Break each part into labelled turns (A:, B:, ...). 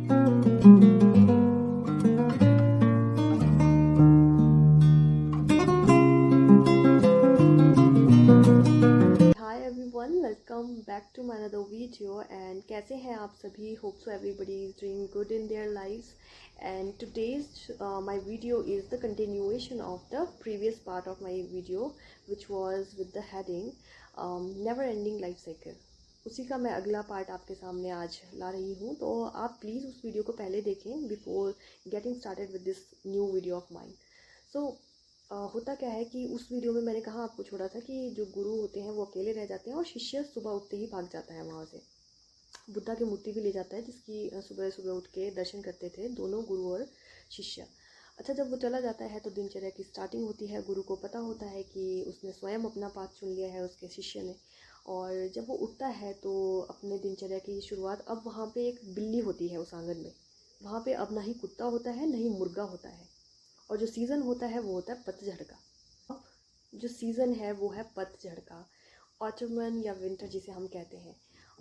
A: Hi everyone, welcome back to my another video. And कैसे हैं आप सभी? Hope so everybody is doing good in their lives. And today's my video is the continuation of the previous part of my video which was with the heading never ending life cycle. उसी का मैं अगला part आपके सामने आज ला रही हूँ, तो आप प्लीज़ उस वीडियो को पहले देखें before getting started with this new video of mine. So होता क्या है कि उस वीडियो में मैंने कहा आपको छोड़ा था कि जो गुरु होते हैं वो अकेले रह जाते हैं और शिष्य सुबह उठते ही भाग जाता है वहाँ से। बुद्धा की मूर्ति भी ले जाता है जिसकी सुबह सुबह उठ के दर्शन करते थे दोनों गुरु और शिष्य। अच्छा, जब वो चला जाता है तो दिनचर्या की स्टार्टिंग होती है। गुरु को पता होता है कि उसने स्वयं अपना पाथ चुन लिया है उसके शिष्य ने। और जब वो उठता है तो अपने दिनचर्या की शुरुआत, अब वहाँ पे एक बिल्ली होती है उस आंगन में। वहाँ पे अब ना ही कुत्ता होता है ना ही मुर्गा होता है। और जो सीज़न होता है वो होता है पतझड़ का। जो सीज़न है वो है पतझड़ का, ऑटमन या विंटर जिसे हम कहते हैं।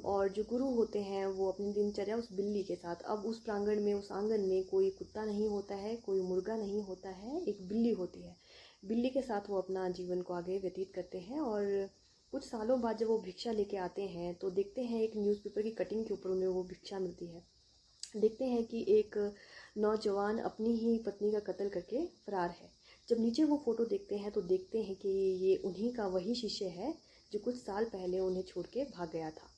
A: और जो गुरु होते हैं वो अपनी दिनचर्या उस बिल्ली के साथ, अब उस प्रांगण में, उस आंगन में कोई कुत्ता नहीं होता है, कोई मुर्गा नहीं होता है, एक बिल्ली होती है। बिल्ली के साथ वो अपना जीवन को आगे व्यतीत करते हैं। और कुछ सालों बाद जब वो भिक्षा लेके आते हैं तो देखते हैं एक न्यूज़पेपर की कटिंग के ऊपर उन्हें वो भिक्षा मिलती है। देखते हैं कि एक नौजवान अपनी ही पत्नी का कत्ल करके फरार है। जब नीचे वो फ़ोटो देखते हैं तो देखते हैं कि ये उन्हीं का वही शिष्य है जो कुछ साल पहले उन्हें छोड़ के भाग गया था।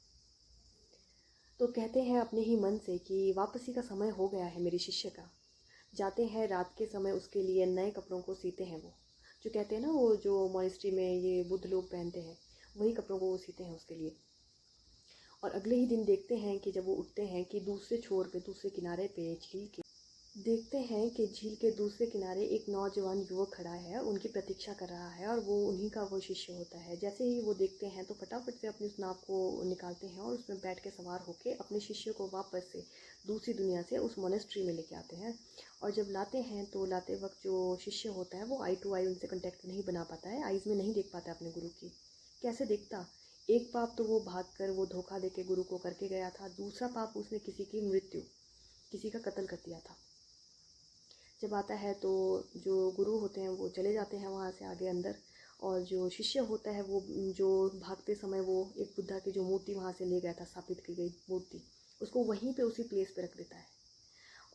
A: तो कहते हैं अपने ही मन से कि वापसी का समय हो गया है मेरे शिष्य का। जाते हैं रात के समय उसके लिए नए कपड़ों को सीते हैं। वो जो कहते हैं ना, वो जो मॉनेस्ट्री में ये बुद्ध लोग पहनते हैं वही कपड़ों को वो सीते हैं उसके लिए। और अगले ही दिन देखते हैं कि जब वो उठते हैं कि दूसरे छोर पे, दूसरे किनारे पे झील के, देखते हैं कि झील के दूसरे किनारे एक नौजवान युवक खड़ा है, उनकी प्रतीक्षा कर रहा है और वो उन्हीं का वो शिष्य होता है। जैसे ही वो देखते हैं तो फटाफट से अपनी उस नाव को निकालते हैं और उसमें बैठ के सवार होकर अपने शिष्य को वापस से दूसरी दुनिया से उस मोनेस्ट्री में लेके आते हैं। और जब लाते हैं तो लाते वक्त जो शिष्य होता है वो आई टू आई उनसे कंटेक्ट नहीं बना पाता है, आइज़ में नहीं देख पाता अपने गुरु की। कैसे देखता? एक पाप तो वो भाग कर वो धोखा दे के गुरु को करके गया था, दूसरा पाप उसने किसी की मृत्यु, किसी का कत्ल कर दिया था। जब आता है तो जो गुरु होते हैं वो चले जाते हैं वहाँ से आगे अंदर। और जो शिष्य होता है वो, जो भागते समय वो एक बुद्धा की जो मूर्ति वहाँ से ले गया था, स्थापित की गई मूर्ति, उसको वहीं पे उसी प्लेस पे रख देता है।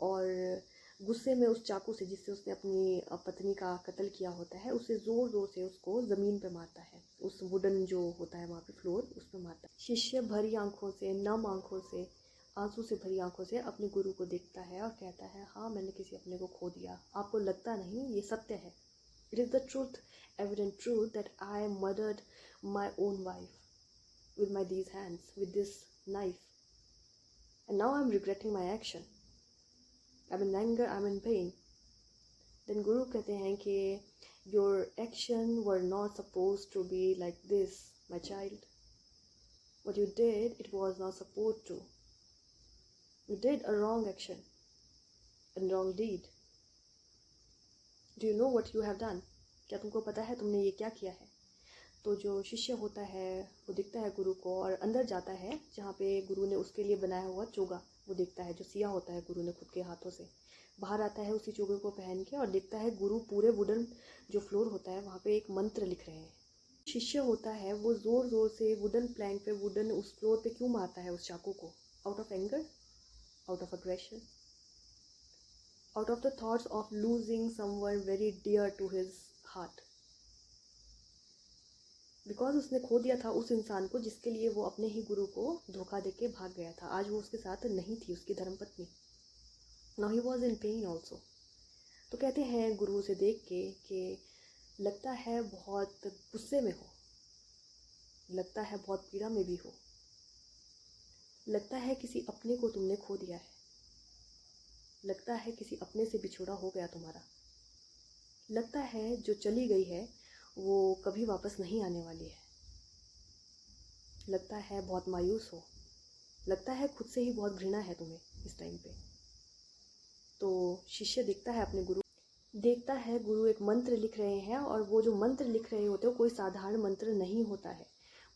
A: और गुस्से में उस चाकू से जिससे उसने अपनी पत्नी का कत्ल किया होता है, उससे ज़ोर ज़ोर से उसको ज़मीन पे मारता है। उस वुडन जो होता है वहाँ पे फ्लोर, उस पर मारता है। शिष्य भरी आंखों से, नम आंखों से, आंसू से भरी आंखों से अपने गुरु को देखता है और कहता है, हाँ मैंने किसी अपने को खो दिया। आपको लगता नहीं, ये सत्य है। It is the truth, evident truth that I murdered my own wife with my these hands, with this knife, and now I'm regretting my action. I'm in anger, I'm in pain. Then Guru कहते हैं कि your action were not supposed to be like this, my child. What you did, it was not supposed to. You did a wrong action and wrong deed. Do you know what you have done? क्या तुमको पता है तुमने ये क्या किया है? तो जो शिष्य होता है वो दिखता है गुरु को और अंदर जाता है जहाँ पे गुरु ने उसके लिए बनाया हुआ चोगा वो देखता है, जो सिया होता है गुरु ने खुद के हाथों से। बाहर आता है उसी चोगे को पहन के और देखता है गुरु पूरे वुडन जो फ्लोर होता है वहाँ पे एक मंत्र लिख रहे हैं। शिष्य होता है वो ज़ोर ज़ोर से वुडन प्लैंक पे, वुडन उस फ्लोर पे क्यों मारता है उस चाकू को? Out of anger, out of aggression, out of the thoughts of losing someone very dear to his heart. Because उसने खो दिया था उस इंसान को जिसके लिए वो अपने ही गुरु को धोखा देके भाग गया था। आज वो उसके साथ नहीं थी, उसकी धर्मपत्नी। Now he was in pen also. तो कहते हैं गुरु से देख के कि लगता है बहुत गुस्से में हो, लगता है बहुत पीड़ा में भी हो, लगता है किसी अपने को तुमने खो दिया है, लगता है किसी अपने से बिछोड़ा हो गया तुम्हारा, लगता है जो चली गई है वो कभी वापस नहीं आने वाली है, लगता है बहुत मायूस हो, लगता है खुद से ही बहुत घृणा है तुम्हें इस टाइम पे। तो शिष्य देखता है अपने गुरु, देखता है गुरु एक मंत्र लिख रहे हैं और वो जो मंत्र लिख रहे होते हैं वो कोई साधारण मंत्र नहीं होता है।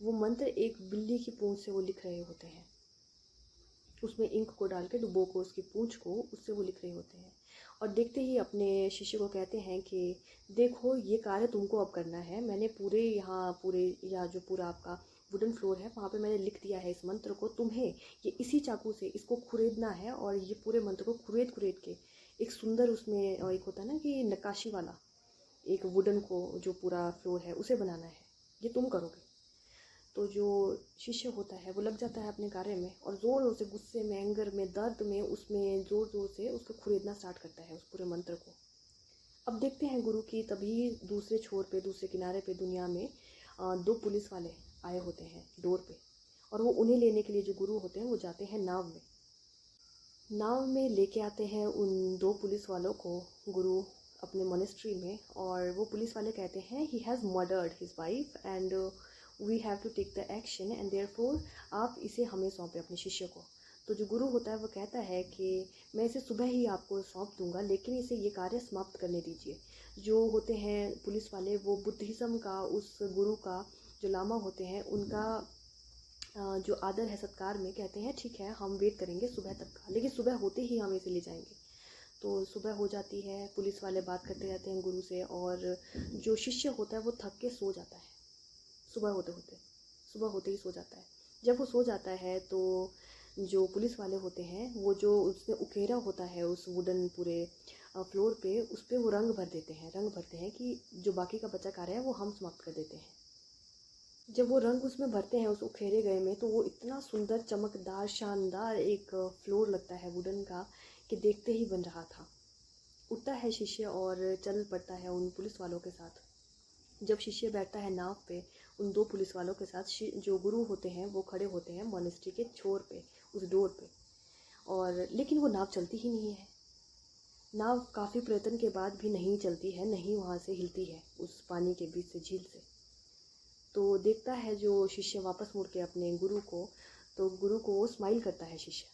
A: वो मंत्र एक बिल्ली की पूंछ से वो लिख रहे होते हैं। उसमें इंक को डाल के डुबो को उसकी पूंछ को उससे वो लिख रहे होते हैं। और देखते ही अपने शिष्य को कहते हैं कि देखो ये कार्य तुमको अब करना है। मैंने पूरे यहाँ जो पूरा आपका वुडन फ्लोर है वहाँ पे मैंने लिख दिया है इस मंत्र को, तुम्हें ये इसी चाकू से इसको खुरेदना है और ये पूरे मंत्र को खुरेद खुरेद के एक सुंदर उसमें एक होता है ना कि नक्काशी वाला एक वुडन को जो पूरा फ्लोर है उसे बनाना है, ये तुम करोगे। तो जो शिष्य होता है वो लग जाता है अपने कार्य में और ज़ोर ज़ोर से गुस्से में, एंगर में, दर्द में उसमें ज़ोर ज़ोर से उसको खुरेदना स्टार्ट करता है उस पूरे मंत्र को। अब देखते हैं गुरु की तभी दूसरे छोर पे, दूसरे किनारे पे दुनिया में दो पुलिस वाले आए होते हैं डोर पे, और वो उन्हें लेने के लिए जो गुरु होते हैं वो जाते हैं नाव में। नाव में लेके आते हैं उन दो पुलिस वालों को गुरु अपने मोनेस्ट्री में, और वो पुलिस वाले कहते हैं he has murdered his wife and we have to take the action and therefore आप इसे हमें सौंपें, अपने शिष्य को। तो जो गुरु होता है वो कहता है कि मैं इसे सुबह ही आपको सौंप दूंगा, लेकिन इसे ये कार्य समाप्त करने दीजिए। जो होते हैं पुलिस वाले वो बुद्धिज़्म का, उस गुरु का जो लामा होते हैं उनका जो आदर है सत्कार में कहते हैं ठीक है हम वेट करेंगे सुबह तक का, लेकिन सुबह होते ही हम इसे ले जाएंगे। तो सुबह हो जाती है, पुलिस वाले बात करते रहते हैं गुरु से, और जो शिष्य होता है वो थक के सो जाता है। सुबह होते ही सो जाता है। जब वो सो जाता है तो जो पुलिस वाले होते हैं वो जो उसने उकेरा होता है उस वुडन पूरे फ्लोर पे, उस पर वो रंग भरते हैं कि जो बाकी का बचा कार्य है वो हम समाप्त कर देते हैं। जब वो रंग उसमें भरते हैं उस उखेरे गए में, तो वो इतना सुंदर, चमकदार, शानदार एक फ्लोर लगता है वुडन का कि देखते ही बन रहा था। उठता है शिष्य और चल पड़ता है उन पुलिस वालों के साथ। जब शिष्य बैठता है नाव पे उन दो पुलिस वालों के साथ, जो गुरु होते हैं वो खड़े होते हैं मॉनेस्ट्री के छोर पे, उस डोर पे, और लेकिन वो नाव चलती ही नहीं है। नाव काफ़ी प्रयत्न के बाद भी नहीं चलती है, नहीं वहाँ से हिलती है उस पानी के बीच से, झील से। तो देखता है जो शिष्य वापस मुड़ के अपने गुरु को, तो गुरु को वो स्माइल करता है शिष्य।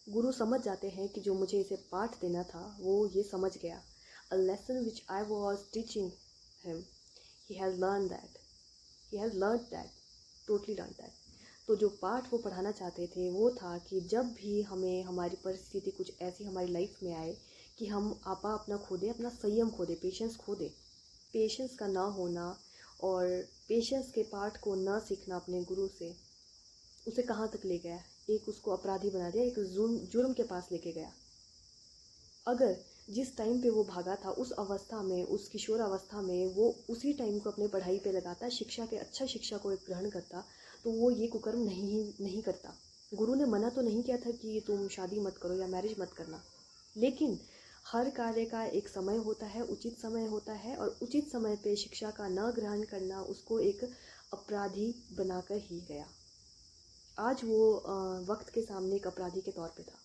A: गुरु समझ जाते हैं कि जो मुझे इसे पाठ देना था वो ये समझ गया। A lesson which I was teaching him, he has learn that, totally learn that. तो जो पाठ वो पढ़ाना चाहते थे वो था कि जब भी हमें हमारी परिस्थिति कुछ ऐसी हमारी लाइफ में आए कि हम आपा अपना खो दें, अपना संयम खो दें, पेशेंस खो दें, पेशेंस का ना होना और पेशेंस के पाठ को ना सीखना अपने गुरु से उसे कहाँ तक ले गया, एक उसको अपराधी बना दिया, एक जुर्म के पास लेके गया। अगर जिस टाइम पे वो भागा था उस अवस्था में, उस किशोर अवस्था में, वो उसी टाइम को अपने पढ़ाई पे लगाता, शिक्षा के अच्छा शिक्षा को एक ग्रहण करता, तो वो ये कुकर्म नहीं करता। गुरु ने मना तो नहीं किया था कि तुम शादी मत करो या मैरिज मत करना, लेकिन हर कार्य का एक समय होता है, उचित समय होता है, और उचित समय पे शिक्षा का न ग्रहण करना उसको एक अपराधी बनाकर ही गया। आज वो वक्त के सामने एक अपराधी के तौर पे था।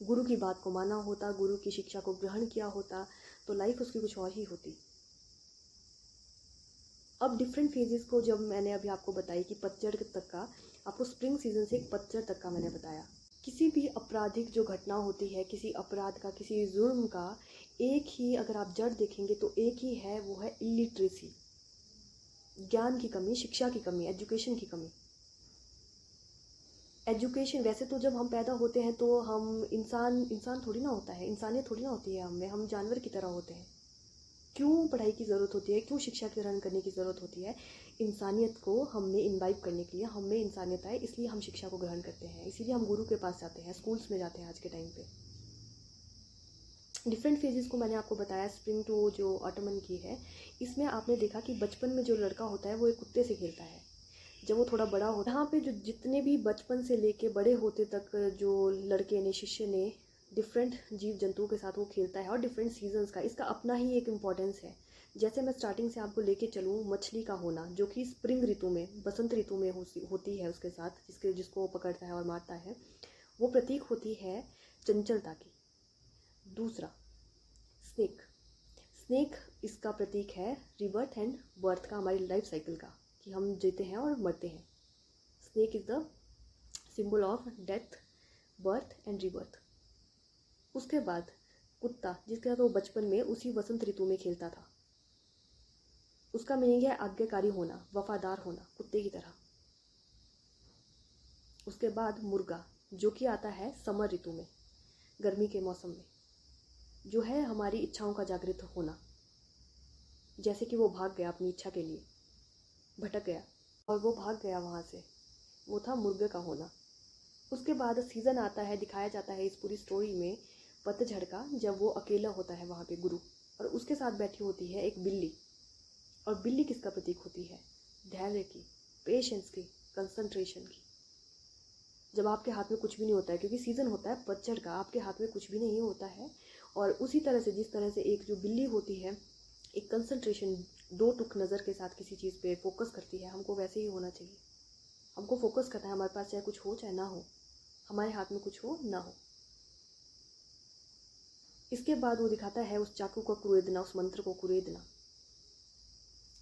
A: गुरु की बात को माना होता, गुरु की शिक्षा को ग्रहण किया होता, तो लाइफ उसकी कुछ और ही होती। अब डिफरेंट फेजेस को जब मैंने अभी आपको बताई कि पतझड़ तक का, आपको स्प्रिंग सीजन से एक पतझड़ तक का मैंने बताया। किसी भी आपराधिक जो घटना होती है, किसी अपराध का, किसी जुर्म का, एक ही अगर आप जड़ देखेंगे तो एक ही है, वो है इलिटरेसी, ज्ञान की कमी, शिक्षा की कमी, एजुकेशन की कमी। एजुकेशन, वैसे तो जब हम पैदा होते हैं तो हम इंसान थोड़ी ना होता है, इंसानियत थोड़ी ना होती है हमें, हम जानवर की तरह होते हैं। क्यों पढ़ाई की ज़रूरत होती है, क्यों शिक्षा ग्रहण करने की ज़रूरत होती है? इंसानियत को हमें इनवाइव करने के लिए, हमें इंसानियत आए इसलिए हम शिक्षा को ग्रहण करते हैं, इसीलिए हम गुरु के पास जाते हैं, स्कूल्स में जाते हैं आज के टाइम पे। डिफरेंट फेजेस को मैंने आपको बताया, स्प्रिंग टू जो ऑटमन की है, इसमें आपने देखा कि बचपन में जो लड़का होता है वो एक कुत्ते से खेलता है। जब वो थोड़ा बड़ा होता है, यहाँ पे जो जितने भी बचपन से लेके बड़े होते तक जो लड़के ने, शिष्य ने, डिफरेंट जीव जंतुओं के साथ वो खेलता है, और डिफरेंट सीजन्स का इसका अपना ही एक इम्पॉर्टेंस है। जैसे मैं स्टार्टिंग से आपको लेके चलूँ, मछली का होना जो कि स्प्रिंग ऋतु में, बसंत ऋतु में होती है उसके साथ, जिसको वो पकड़ता है और मारता है, वो प्रतीक होती है चंचलता की। दूसरा स्नेक, स्नेक इसका प्रतीक है रिबर्थ एंड बर्थ का, हमारी लाइफ साइकिल का, कि हम जीते हैं और मरते हैं। Snake is the symbol of death, birth and rebirth. उसके बाद कुत्ता, जिसके साथ वो बचपन में उसी वसंत ऋतु में खेलता था, उसका मीनिंग है आज्ञाकारी होना, वफादार होना, कुत्ते की तरह। उसके बाद मुर्गा, जो कि आता है समर ऋतु में, गर्मी के मौसम में, जो है हमारी इच्छाओं का जागृत होना। जैसे कि वो भाग गया अपनी इच्छा के लिए, भटक गया और वो भाग गया वहाँ से, वो था मुर्गे का होना। उसके बाद सीज़न आता है, दिखाया जाता है इस पूरी स्टोरी में पतझड़ का, जब वो अकेला होता है वहाँ पे गुरु, और उसके साथ बैठी होती है एक बिल्ली। और बिल्ली किसका प्रतीक होती है? धैर्य की, पेशेंस की, कंसंट्रेशन की। जब आपके हाथ में कुछ भी नहीं होता है, क्योंकि सीज़न होता है पतझड़ का, आपके हाथ में कुछ भी नहीं होता है, और उसी तरह से जिस तरह से एक जो बिल्ली होती है, एक कंसंट्रेशन, दो टुक नज़र के साथ किसी चीज़ पे फोकस करती है, हमको वैसे ही होना चाहिए। हमको फोकस करना है, हमारे पास चाहे कुछ हो चाहे ना हो, हमारे हाथ में कुछ हो ना हो। इसके बाद वो दिखाता है उस चाकू को कुरेदना, उस मंत्र को कुरेदना।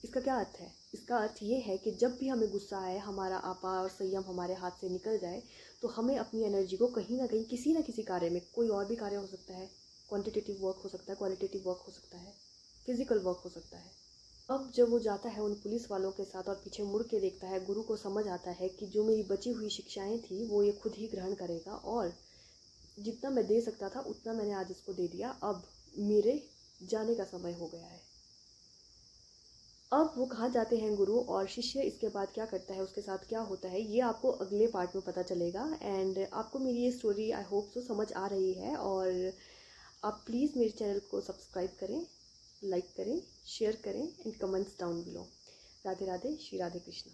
A: इसका क्या अर्थ है? इसका अर्थ ये है कि जब भी हमें गुस्सा आए, हमारा आपा और संयम हमारे हाथ से निकल जाए, तो हमें अपनी एनर्जी को कहीं ना कहीं किसी ना किसी कार्य में, कोई और भी कार्य हो सकता है, क्वांटिटेटिव वर्क हो सकता है, क्वालिटेटिव वर्क हो सकता है, फिजिकल वर्क हो सकता है। अब जब वो जाता है उन पुलिस वालों के साथ और पीछे मुड़ के देखता है, गुरु को समझ आता है कि जो मेरी बची हुई शिक्षाएं थी वो ये खुद ही ग्रहण करेगा, और जितना मैं दे सकता था उतना मैंने आज इसको दे दिया, अब मेरे जाने का समय हो गया है। अब वो कहाँ जाते हैं गुरु और शिष्य, इसके बाद क्या करता है, उसके साथ क्या होता है, ये आपको अगले पार्ट में पता चलेगा। एंड आपको मेरी ये स्टोरी आई होप सो समझ आ रही है, और आप प्लीज़ मेरे चैनल को सब्सक्राइब करें, लाइक करें, शेयर करें and comments down below. Radhe Radhe, Shri Radhe Krishna.